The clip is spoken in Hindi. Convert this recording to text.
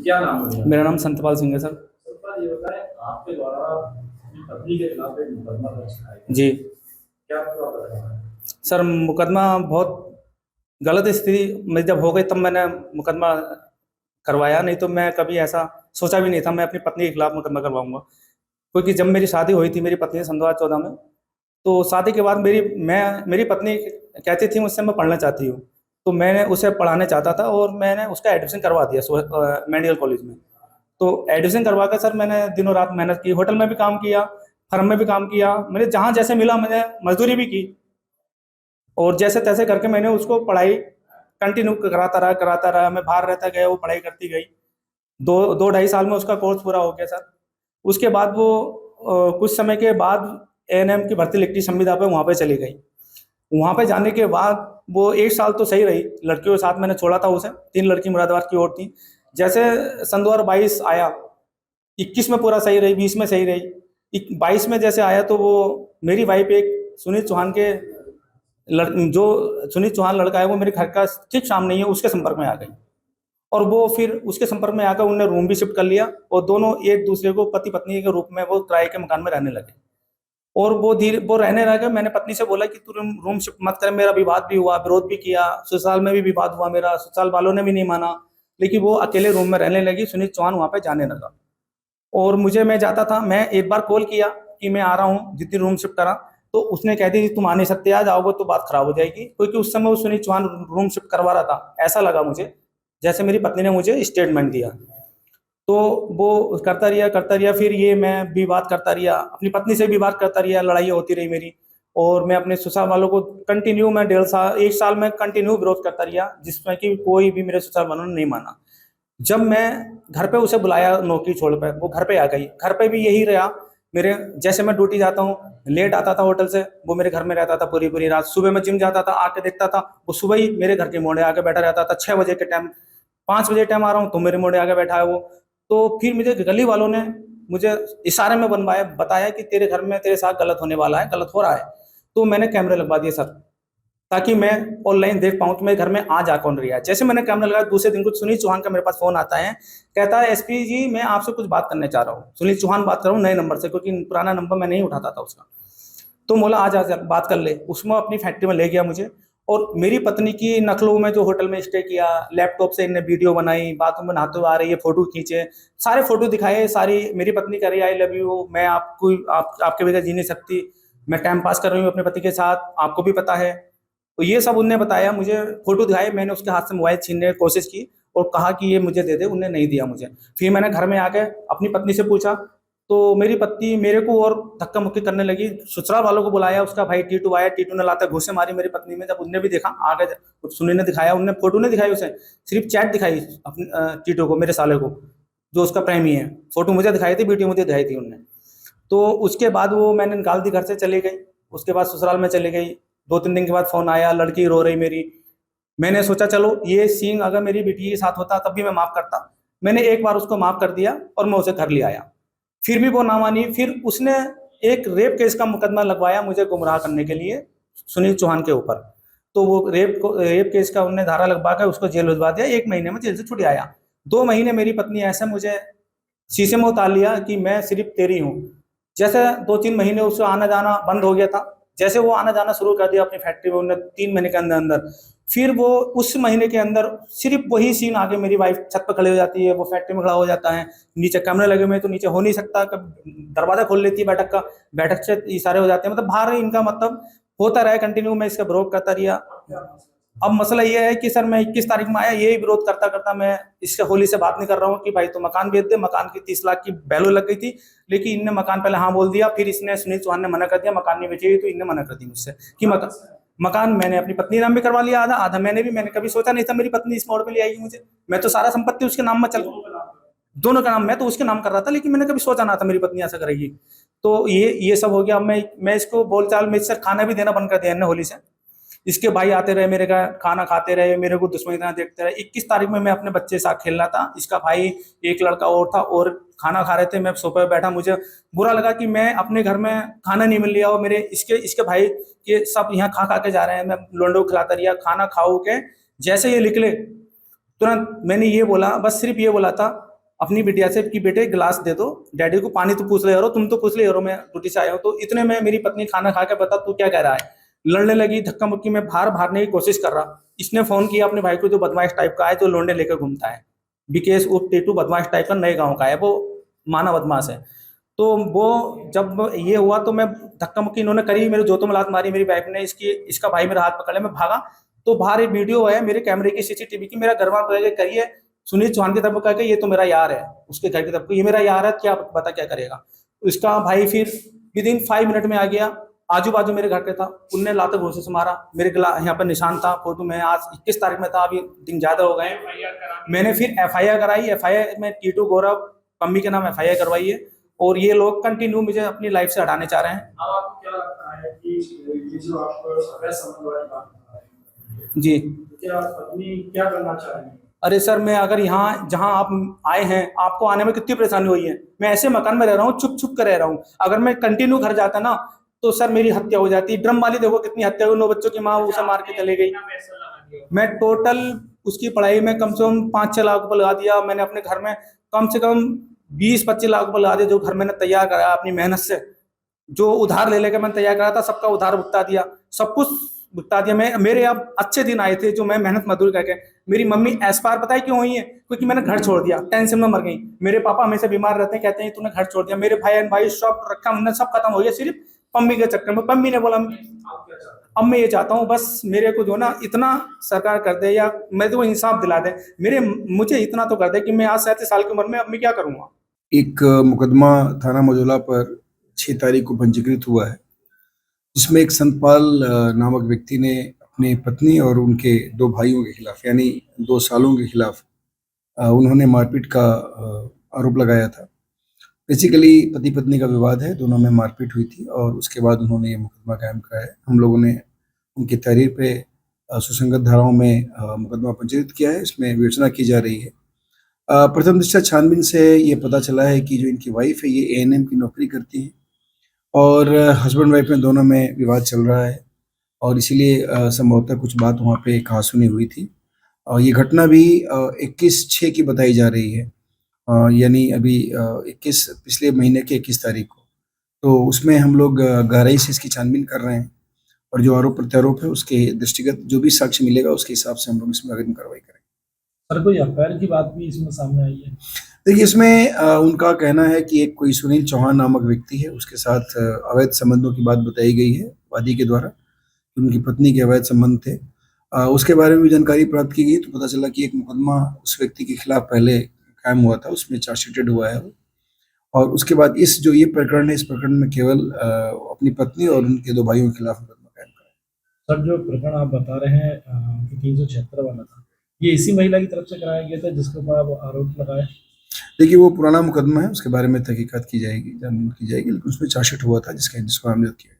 क्या नाम है? मेरा नाम संतपाल सिंह है सर। सर, ये बताएं, आपके द्वारा अपनी पत्नी के खिलाफ एक मुकदमा दर्ज कराया गया। जी क्या पूरा बताना है? सर, मुकदमा बहुत गलत स्थिति में जब हो गई तब मैंने मुकदमा करवाया, नहीं तो मैं कभी ऐसा सोचा भी नहीं था मैं अपनी पत्नी के खिलाफ मुकदमा करवाऊंगा। क्योंकि जब मेरी शादी हुई थी मेरी पत्नी से सन 2014 में, तो शादी के बाद मेरी पत्नी कहती थी मुझसे मैं पढ़ना चाहती हूँ। तो मैंने उसे पढ़ाने चाहता था और मैंने उसका एडमिशन करवा दिया मेडिकल कॉलेज में। तो एडमिशन करवा कर सर मैंने दिनों रात मेहनत की, होटल में भी काम किया, फर्म में भी काम किया, मैंने जहाँ जैसे मिला मैंने मजदूरी भी की। और जैसे तैसे करके मैंने उसको पढ़ाई कंटिन्यू कराता रहा, मैं बाहर रहता गया, वो पढ़ाई करती गई। दो दो ढाई साल में उसका कोर्स पूरा हो गया सर। उसके बाद वो कुछ समय के बाद एएनएम की भर्ती लिखी संविदा पे, वहाँ पे चली गई। वहाँ पे जाने के बाद वो 1 साल तो सही रही, लड़कियों के साथ मैंने छोड़ा था उसे, 3 लड़की मुरादाबाद की और थी। जैसे सन 2022 आया, 21 में पूरा सही रही, 20 में सही रही, 22 में जैसे आया तो वो मेरी वाइफ एक सुनील चौहान के जो सुनील चौहान लड़का है वो मेरे घर का ठीक सामने ही है, उसके संपर्क में आ गई। और वो फिर उसके संपर्क में आकर उन्होंने रूम भी शिफ्ट कर लिया और दोनों एक दूसरे को पति पत्नी के रूप में वो किराए के मकान में रहने लगे। और वो रहने लगे। मैंने पत्नी से बोला कि तू रूम शिफ्ट मत कर, मेरा विवाद भी हुआ, विरोध भी किया, ससुराल में भी विवाद हुआ, मेरा ससुराल वालों ने भी नहीं माना। लेकिन वो अकेले रूम में रहने लगी, सुनील चौहान वहां पे जाने लगा। और मैं जाता था, मैं एक बार कॉल किया कि मैं आ रहा हूँ जितनी रूम शिफ्ट करा, तो उसने कह दी तुम आ नहीं सकते, आज आओगे तो बात खराब हो जाएगी। क्योंकि उस समय वो सुनील चौहान रूम शिफ्ट करवा रहा था, ऐसा लगा मुझे, जैसे मेरी पत्नी ने मुझे स्टेटमेंट दिया। तो वो करता रिया, फिर ये मैं विवाद करता रिया, अपनी पत्नी से विवाद करता रिया, लड़ाई होती रही मेरी। और मैं अपने ससुराल वालों को कंटिन्यू, मैं 1.5 साल 1 साल में कंटिन्यू विरोध करता रिया, जिसमें कि कोई भी मेरे ससुराल वालों ने नहीं माना। जब मैं घर पे उसे बुलाया नौकरी छोड़ कर, वो घर पे आ गई। घर पे भी यही रहा मेरे, जैसे मैं ड्यूटी जाता हूँ, लेट आता था होटल से, वो मेरे घर में रहता था पूरी पूरी रात। सुबह मैं जिम जाता था, आके देखता था वो सुबह ही मेरे घर के मोड़े आके बैठा रहता था, 6 बजे के टाइम, 5 बजे टाइम आ रहा हूँ तो मेरे मोड़े आके बैठा है वो। तो फिर मुझे गली वालों ने मुझे इशारे में बनवाया, बताया कि तेरे घर में तेरे साथ गलत होने वाला है, गलत हो रहा है। तो मैंने कैमरे लगवा दिए सर, ताकि मैं ऑनलाइन देख पाऊं कि मेरे घर में आ जा कौन रहा है। जैसे मैंने कैमरा लगाया, दूसरे दिन कुछ सुनील चौहान का मेरे पास फोन आता है, कहता है एसपी जी मैं आपसे कुछ बात करने चाह रहा हूँ। सुनील चौहान बात कर रहा हूँ नए नंबर से, क्योंकि पुराना नंबर मैं नहीं उठाता था उसका। तो बोला आ जा बात कर ले। उसमें अपनी फैक्ट्री में ले गया मुझे, और मेरी पत्नी की नकलों में जो होटल में स्टे किया, लैपटॉप से इनने वीडियो बनाई, बाथरूम में नहाते हुए आ रही है, फोटो खींचे, सारे फोटो दिखाए, सारी मेरी पत्नी कह रही आई लव यू, मैं आपके बगैर जी नहीं सकती, मैं टाइम पास कर रही हूँ अपने पति के साथ, आपको भी पता है। तो ये सब उनने बताया मुझे, फोटो दिखाई, मैंने उसके हाथ से मोबाइल छीनने की कोशिश की और कहा कि ये मुझे दे दे, उनने नहीं दिया मुझे। फिर मैंने घर में आके अपनी पत्नी से पूछा, तो मेरी पत्नी मेरे को और धक्का मुक्की करने लगी। ससुराल वालों को बुलाया, उसका भाई टीटू आया, टीटू ने लाता घूंसे मारी मेरी पत्नी में। जब उनने भी देखा आगे, सुनी ने दिखाया, उनने फोटो नहीं दिखाई उसे, सिर्फ चैट दिखाई अपने टीटू को, मेरे साले को, जो उसका प्रेमी है। फोटो मुझे दिखाई थी, वीडियो मुझे दिखाई थी उनने। तो उसके बाद वो मैंने निकाल दी, घर से चली गई। उसके बाद ससुराल में चली गई। 2-3 दिन के बाद फोन आया, लड़की रो रही मेरी। मैंने सोचा चलो ये सीन अगर मेरी बेटी के साथ होता तब भी मैं माफ करता। मैंने एक बार उसको माफ कर दिया और मैं उसे घर ले आया। फिर भी वो ना मानी। फिर उसने एक रेप केस का मुकदमा लगवाया मुझे गुमराह करने के लिए, सुनील चौहान के ऊपर। तो वो रेप केस का उन्होंने धारा लगवा कर उसको जेल भिजवा दिया। 1 महीने में जेल से छुट आया। 2 महीने मेरी पत्नी ऐसे मुझे शीशे में उतार लिया कि मैं सिर्फ तेरी हूँ। जैसे 2-3 महीने उसका आना जाना बंद हो गया था, जैसे वो आना जाना शुरू कर दिया अपनी फैक्ट्री में उन्होंने 3 महीने के अंदर अंदर, फिर वो उस महीने के अंदर सिर्फ वही सीन आगे मेरी वाइफ छत पर खड़ी हो जाती है, वो फैक्ट्री में खड़ा हो जाता है, नीचे कैमरे लगे हुए हैं तो नीचे हो नहीं सकता, कब दरवाजा खोल लेती है बैठक का, बैठक से इशारे हो जाते हैं, मतलब बाहर इनका मतलब होता रहा कंटिन्यू। मैं इसका विरोध करता रहा। अब मसला ये है कि सर मैं 21 तारीख में आया, यही विरोध करता करता मैं इससे होली से बात नहीं कर रहा हूँ कि भाई तो मकान बेच दे। मकान की 30 लाख की वैल्यू लग गई थी, लेकिन इनने मकान पहले हाँ बोल दिया, फिर इसने सुनील चौहान ने मना कर दिया मकान नहीं बेचेगी, तो इनने मना कर दी मुझसे कि मकान मैंने अपनी पत्नी नाम भी करवा लिया, आधा आधा मैंने कभी सोचा नहीं था मेरी पत्नी इस मोड़ पे ले आएगी मुझे। मैं तो सारा संपत्ति उसके नाम में चल, दोनों का नाम मैं तो उसके नाम कर रहा था, लेकिन मैंने कभी सोचा ना था मेरी पत्नी ऐसा करेगी। तो ये सब हो गया। अब मैं इसको बोलचाल में इससे खाना भी देना बंद कर दिया होली से। इसके भाई आते रहे मेरे का खाना खाते रहे, मेरे को दुश्मनी तरह देखते रहे। 21 तारीख में मैं अपने बच्चे के साथ खेल रहा था, इसका भाई एक लड़का और था और खाना खा रहे थे, मैं सोफे पे बैठा। मुझे बुरा लगा कि मैं अपने घर में खाना नहीं मिल लिया और मेरे इसके इसके भाई के सब यहाँ खा खा के जा रहे हैं। मैं लोंडो खिलाता रहा, खाना खाओ के जैसे ये निकले तुरंत मैंने ये बोला, बस सिर्फ ये बोला था, अपनी बिटिया से कि बेटे गिलास दे दो, डैडी को पानी तो पूछ ले रहो, तुम तो पूछ ले रहो, मैं ड्यूटी से आया हूँ। तो इतने में मेरी पत्नी खाना खा के बता तू क्या कह रहा है, लड़ने लगी, धक्का मुक्की में बाहर भागने की कोशिश कर रहा। इसने फोन किया अपने भाई को जो बदमाश टाइप का है, जो लोंडे लेकर घूमता है, विकेश उर्फ टेटू, बदमाश टाइप का, नए गांव का है वो, माना बदमाश है। तो वो जब ये हुआ तो मैं धक्का मुक्की इन्होंने करी, मेरे जोतों में लात मारी मेरी वाइफ ने, इसका भाई मेरा हाथ पकड़ लिया, मैं भागा तो बाहर एक वीडियो है मेरे कैमरे की सीसीटीवी की, मेरा घर वहां करिए सुनील चौहान की तरफ कह के ये तो मेरा यार है, उसके घर की तरफ ये मेरा यार है, क्या बता क्या करेगा। उसका भाई फिर विदिन 5 मिनट में आ गया, आजू बाजू मेरे घर के था, उनने लाते घोंसे से मारा, मेरे गला यहाँ पर निशान था, फोटो में, आज 21 तारीख में था, अभी दिन ज्यादा हो गए। मैंने फिर FIR कराई, FIR में टीटू गौरव पम्मी के नाम FIR करवाई है, और ये लोग कंटिन्यू मुझे अपनी लाइफ से हटाने चाह रहे हैं। अब आपको क्या लगता है कि ये जो आप अवैध संबंध वाली बात कर रहे हैं, जी, क्या पत्नी क्या करना चाह रही है? अरे सर, मैं अगर यहाँ जहाँ आप आए हैं, आपको आने में कितनी परेशानी हुई है, मैं ऐसे मकान में रह रहा हूँ, छुप छुप कर रह रहा हूँ, अगर मैं कंटिन्यू घर जाता ना तो सर मेरी हत्या हो जाती। ड्रम वाली देखो कितनी हत्या हुई, 9 बच्चों की माँ उसे मार के चले गई। मैं टोटल उसकी पढ़ाई में कम से कम 5-6 लाख रुपए लगा दिया मैंने, अपने घर में कम से कम 20-25 लाख रुपए लगा दिया, जो घर मैंने तैयार कराया अपनी मेहनत से, जो उधार ले लेकर मैंने तैयार करा था, सबका उधार भुगता दिया, सब कुछ भुगता दिया। मैं, मेरे अब अच्छे दिन आए थे जो मैं मेहनत मजदूरी करके। मेरी मम्मी एस्पायर पता है क्यों हुई है, क्योंकि मैंने घर छोड़ दिया, टेंशन में मर गई। मेरे पापा हमेशा बीमार रहते हैं, कहते हैं तूने घर छोड़ दिया। मेरे भाई सब रखा हमने, सब खत्म हो गया सिर्फ पम्मी के चक्कर में। पम्मी ने बोला अब मैं ये चाहता हूँ बस मेरे को जो ना इतना सरकार कर दे, या मैं तो इंसाफ दिला दे, मुझे इतना तो कर दे कि मैं आज 37 साल की उम्र में अब मैं क्या करूँगा। एक मुकदमा थाना मझौला पर 6 तारीख को पंजीकृत हुआ है, जिसमें एक संतपाल नामक व्यक्ति ने अपनी पत्नी और उनके 2 भाइयों के खिलाफ, यानी 2 सालों के खिलाफ उन्होंने मारपीट का आरोप लगाया था। बेसिकली पति पत्नी का विवाद है, दोनों में मारपीट हुई थी और उसके बाद उन्होंने ये मुकदमा कायम कराया है। हम लोगों ने उनकी तहरीर पे सुसंगत धाराओं में मुकदमा पंजीकृत किया है, इसमें विवेचना की जा रही है। प्रथम दृष्टया छानबीन से ये पता चला है कि जो इनकी वाइफ है ये ANM की नौकरी करती है और हस्बैंड वाइफ में दोनों में विवाद चल रहा है, और इसीलिए संभवतः कुछ बात वहाँ पे कहासुनी हुई थी। और ये घटना भी 21/6 की बताई जा रही है, यानी अभी 21 पिछले महीने के 21 तारीख को। तो उसमें हम लोग गहराई से इसकी छानबीन कर रहे हैं, और जो आरोप प्रत्यारोप है उसके दृष्टिगत जो भी साक्ष्य मिलेगा उसके हिसाब से हम लोग इसमें अग्रिम कार्रवाई करेंगे। सर, कोई अफेयर की बात भी इसमें सामने आई है? देखिए, इसमें उनका कहना है कि एक कोई सुनील चौहान नामक व्यक्ति है, उसके साथ अवैध संबंधों की बात बताई गई है वादी के द्वारा, उनकी पत्नी के अवैध संबंध थे। उसके बारे में भी जानकारी प्राप्त की गई तो पता चला कि एक मुकदमा उस व्यक्ति के खिलाफ पहले कायम हुआ था, उसमें चार्जशीटेड हुआ है वो। और उसके बाद इस जो ये प्रकरण है, इस प्रकरण में केवल अपनी पत्नी और उनके 2 भाइयों के खिलाफ मुकदमा कायम करा। सर, जो प्रकरण आप बता रहे हैं कि 376 वाला था, ये इसी महिला की तरफ से कराया गया था जिसके ऊपर आप आरोप लगाए? देखिए, वो पुराना मुकदमा है, उसके बारे में तहकीकात की जाएगी, जानबूझ की जाएगी, लेकिन उसमें चार्जशीट हुआ था जिसको नामजद किया।